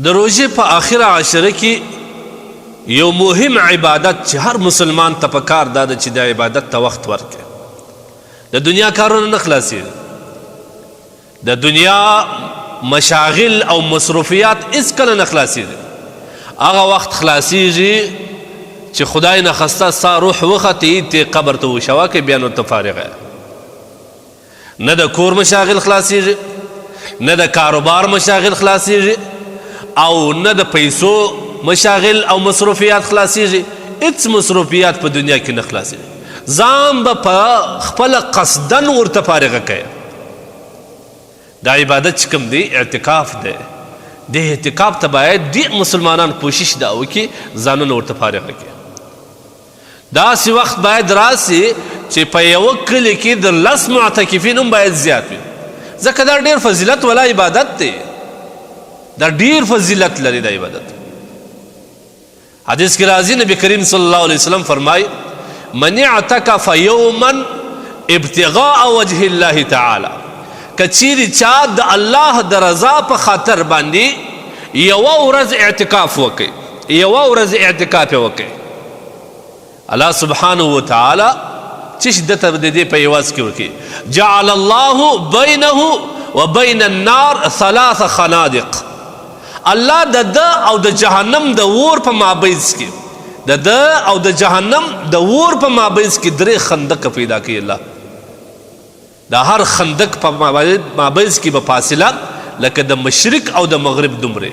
د روژې په آخره عشره کې یو مهم عبادت چې هر مسلمان ته پکار دا ده چې د عبادت ته وخت ورکړي. د دنیا کارونه نه خلاصېږي، د دنیا مشاغل او مصروفیات هېڅکله نه خلاصېږي. هغه وخت خلاصېږي چې خدای نه خسته ستا روح وختي ته قبر ته وشوه که بیا نو ته فارغه. نه د کور مشاغل خلاصېږي، نه د کاروبار مشاغل خلاصېږي، او نه د پیسو مشاغل او مصروفیات خلاصېږي. هېڅ مصروفیات په دنیا کې نه خلاصېږي. ځان به په خپله قصدن ورته فارغه کوي. دا عبادت چې کوم دی اعتکاف دی، د اعتکاف ته باید ډېر مسلمانان کوشش دا وکړي ځانونه ورته فارغه کړي. داسې وخت باید راسي چې په یوه کلي کې د 10 معتکفین هم باید زیات وي، ځکه دا ډېر فضیلت والا عبادت دی، دا ډیر فضیلت لري دا عبادت. حدیث کې راځي نبی کریم صلی الله علیه وسلم فرمای من اعتکف یوما ابتغاء وجه الله تعالی، کچیرې چا د الله د رضا په خاطر باندې یوه ورځ اعتکاف وکړي، یوه ورځ اعتکاف یې وکړي، الله سبحانه وتعالی چې دته د دې په عوض کې ورکړي جعل الله بینه وبین النار 3 خنادق. الله د ده او د جهنم د اور په مابیز کې، د ده او د جهنم د اور په مابیز کې 3 خندق پیدا کوي. الله د هر خندق په مابیز کې به فاصله لکه د مشرق او د مغرب دومره،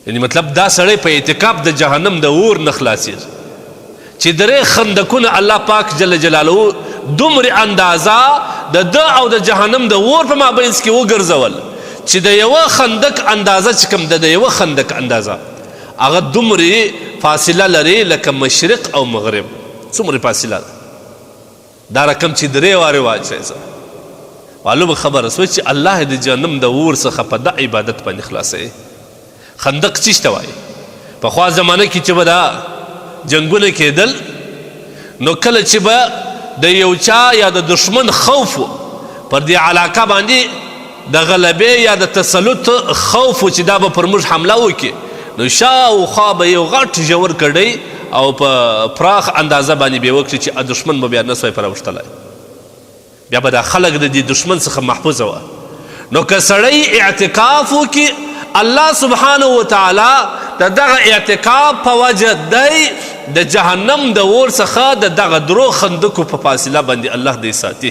یعنی مطلب دا سړی په اعتکاف د جهنم د اور نه خلاصېږي چې 3 خندقونه الله پاک جل جلاله دومره اندازه د ده او د جهنم د اور په مابیز کې وګرځول چې د یوه خندق اندازه چې کوم د یوه خندق اندازه هغه دومره فاصله لري لکه مشرق او مغرب. څومره فاصله ده دا رقم چې 3 وارې واچوي. معلومه خبره سوه چې الله د جهنم د اور څخه په دا عبادت باندې خلاصوي. خندق څه ته وایي؟ پخوا زمانه کې چې به دا جنګونه کېدل نو کله چې به د یو چا یا د دشمن خوف پر دې علاقه باندې د غلبې یا د تسلط خوف چې دا به پر موږ حمله وکړي نو شاوخوا به یو غټ ژور کړی او په پراخ اندازه باندې به وکړي چې دشمن به بیا نه سوی پراوښتلی، بیا به دا خلک د دې دشمن څخه محفوظه وه. نو که سړی اعتکاف وکړي الله سبحانه وتعالی د دغه اعتکاف په وجه دی د جهنم د اور څخه د دغه 3 خندقو په فاصله باندې الله دی ساتي.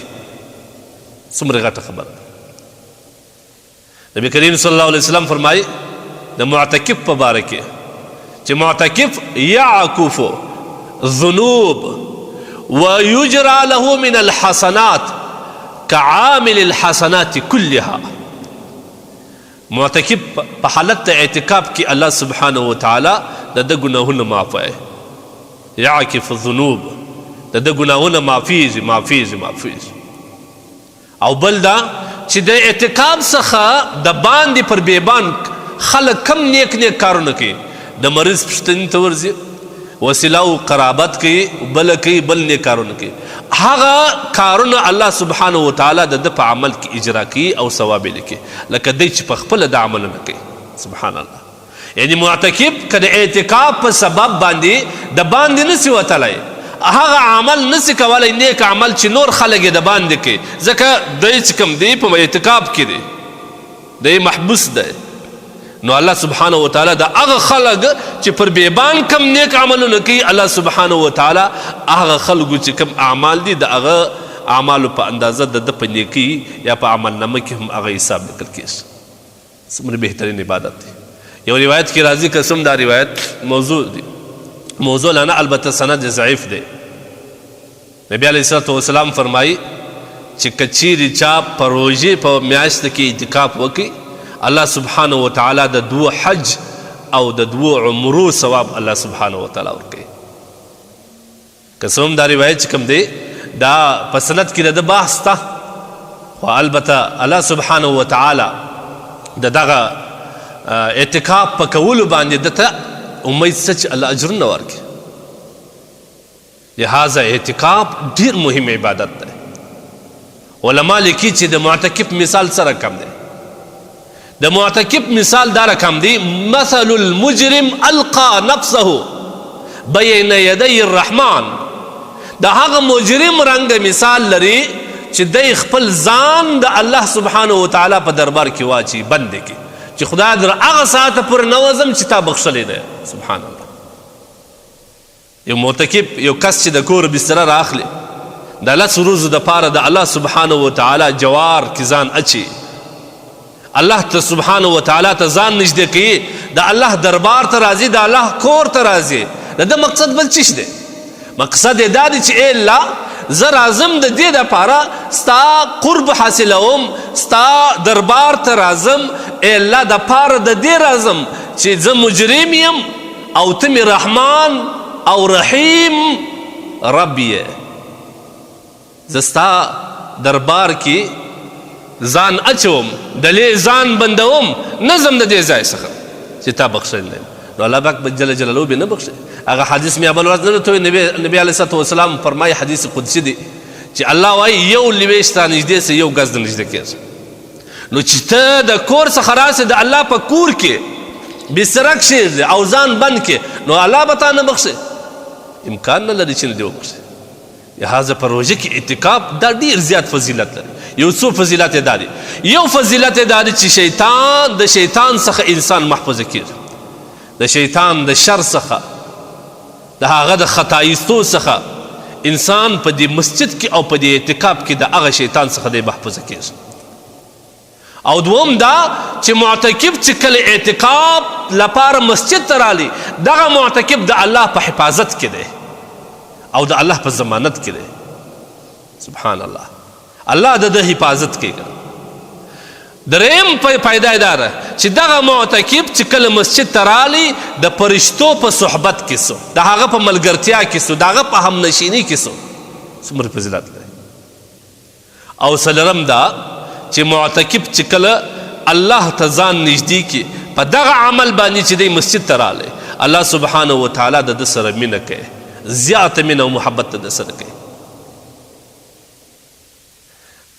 څومره غټه خبره. نبی کریم صلی الله علیه وسلم فرمایي د معتکف په باره کې چې معتکف یعکف الذنوب ویجرى له من الحسنات كعامل الحسنات كلها. معتکف په حالت د اعتکاف کې الله سبحانه وتعالی د ده ګناهونه معافوي. یعکف الذنوب د ده ګناهونه معافیږي. او بل دا چې د اعتکاف څخه د باندې پر بیبان خلک کم نیک کارونه کوي، د مریض پوښتنې ته ورځي، وسیله او قرابت کوي، بل نیک کارونه کوي. هغه کارونه الله سبحانه وتعالی د ده په عمل کې اجرا کوي او ثواب یې لیکي لکه دی چې په خپله د عملونه کوي. سبحان الله. یعنی معتکف که د اعتکاف په سبب باندې د باندې نسي وتلی، هغه عمل نسی کولی نیک عمل چې نور خلک یې د باندې کوي، ځکه دی چې کوم دی په اعتکاف کې دی، دی محبوس دی. نو الله سبحانه وتعالی د هغه خلک چې پر بیبان کم نیک عملونه کوي الله سبحانه وتعالی هغه خلکو چې کم اعمال دي د هغه اعمالو په اندازه د ده په نیکي یا په عملنامه کې هم هغه حساب لیکل کېږي. څومره بهترین عبادت دی. یو روایت کې راځي قسم دا روایت موضوع دی، موضوع لنا البته سند ضعیف دی. نبی علیه الصلاة والسلام فرمایي چې که چیرې چا په روژې په میاشت کې اعتکاف وکړي الله سبحانه وتعالی د 2 حج او د 2 عمرو ثواب الله سبحانه وتعالی ورکوي. که څه هم دا روایت چې کوم دی دا په سند کې د ده بحث ته، خو البته الله سبحانه وتعالی د دغه اعتکاف په کولو باندې دته امید شته چې الله اجرونه ورکړي. لہذا اعتکاف ډېر مهم عبادت دی. علما لیکي چې د معتکف مثال سره کم دی. د معتکف مثال دا رقم دی مثل المجرم القى نفسه بین یدی الرحمن د هغه مجرم رنګ مثال لري چې دی خپل ځان د الله سبحانه وتعالی په دربار کې واچي بند کې چې خدای در هغه ساعت پر نوزم چې تا بخښلې ده. سبحان الله. یو معتکف یو کس چې د کور بستر راخلي د لس ورځو دپاره د الله سبحانه وتعالی جوار کې ځان اچي الله ته سبحانه وتعالی ته ځان نږدې کوي د الله دربار ته راځي د الله کور ته راځي د ده مقصد بل څه دی؟ مقصد یې دا دی چې ای الله زه راځم د دې دپاره ستا قرب حاصلوم ستا دربار ته راځم ای الله دپاره د دې راځم چې زه مجرم یم او ته مې رحمان او رحیم رب یې زه ستا دربار کې ځان اچوم دلې ځان بندوم نظم د دې ځای څخه چې تا بخښلی نو الله پاک جل جلاله به نه بخښي. هغه حدیث مې بل ورځ نه درته نبي علیه الصلاه والسلام فرمایي حدیث قدسي دی چې الله وایي یو لویشت را نږدې سه یو ګز د نږدې کېږي نو چې ته د کور څخه راسې د الله په کور کې بستره کښېږدې او ځان بند کې نو الله به تا نه بخښي امکان نه لري چې نه دې وبخښي. لهذا په روژه کې اعتکاف دا ډېر زیات فضیلت لري. یو څو فضیلت یې دا دي یو فضیلت یې دا دی چې د شیطان څخه انسان محفوظه کېږي د شیطان د شر څخه د هغه د خطایستو څخه انسان په دې مسجد کې او په دې اعتکاف کې د هغه شیطان څخه دی محفوظه کېږي. او دوم دا چې معتکف چې کله اعتکاف لپاره مسجد ته رالي دغه معتکف د الله په حفاظت کې دی او د الله په ضمانت کې دی. سبحان الله. الله د حفاظت کوي. دریم پیدا دا ده چې دغه معتکف چې کله مسجد ته رالي د فرشتو په صحبت کې سو د هغه په ملګرتیا کې سو د هغه په همنشیني کې سو څومره فضیلت لري. او څلورم دا چې معتکف چې کله الله ته ځان نږدې کړي په دغه عمل باندې چې دی مسجد ته رالی الله سبحانه وتعالی د ده سره مینه کوي زیاته مینه او محبت د ده سره کوي.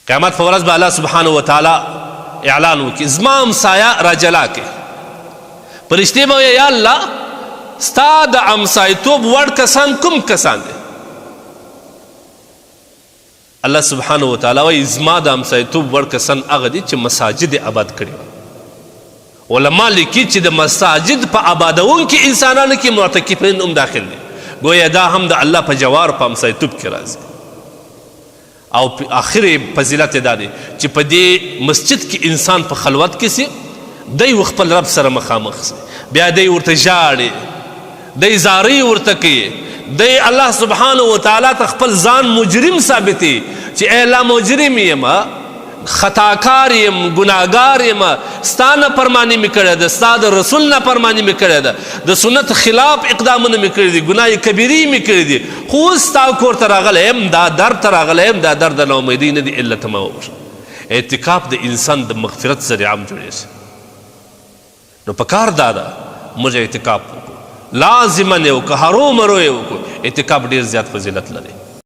قیامت په ورځ به الله سبحانه وتعالی اعلان وکړي زما همسایه راجلا کړي فرشتې به وایي یا الله ستا د همسایتوب وړ کسان کوم کسان دي؟ الله سبحانه وتعالی وایي زما د همسایتوب وړ کسان هغه دي چې مساجد یې آباد کړي وي. علما لیکي چې د مساجد په آبادونکي انسانانو کې معتکفین هم داخل دي. گویا دا هم د الله په جوار په همسایتوب کې راځي. او آخر فضیلت دا دی چې په دې مسجد کې انسان په خلوت کې سي دی خپل رب سره مخامخ سي بیا دی ورته ژاړي دی زارۍ ورته کوي دی الله سبحانه وتعالی ته خپل ځان مجرم ثابتي چې ای الله مجرم یم خطاکار یم ګناهګار یم ستا نافرماني مې کړې ده ستا د رسول نافرماني مې کړې ده د سنت خلاف اقدامونه مې کړي دي ګناه کبیرې مې کړي دي خو اوس ستا کور ته راغلی یم دا درد ته راغلی یم دا درد د ناامیدۍ نه دي الا ته ما وبخښه. اعتکاف د انسان د مغفرت ذریعه هم جوړېږي. نو پکار دا ده موږ اعتکاف وکړو لازما یې وکړو هرو مرو یې وکړو. اعتکاف ډېر زیات فضیلت لري.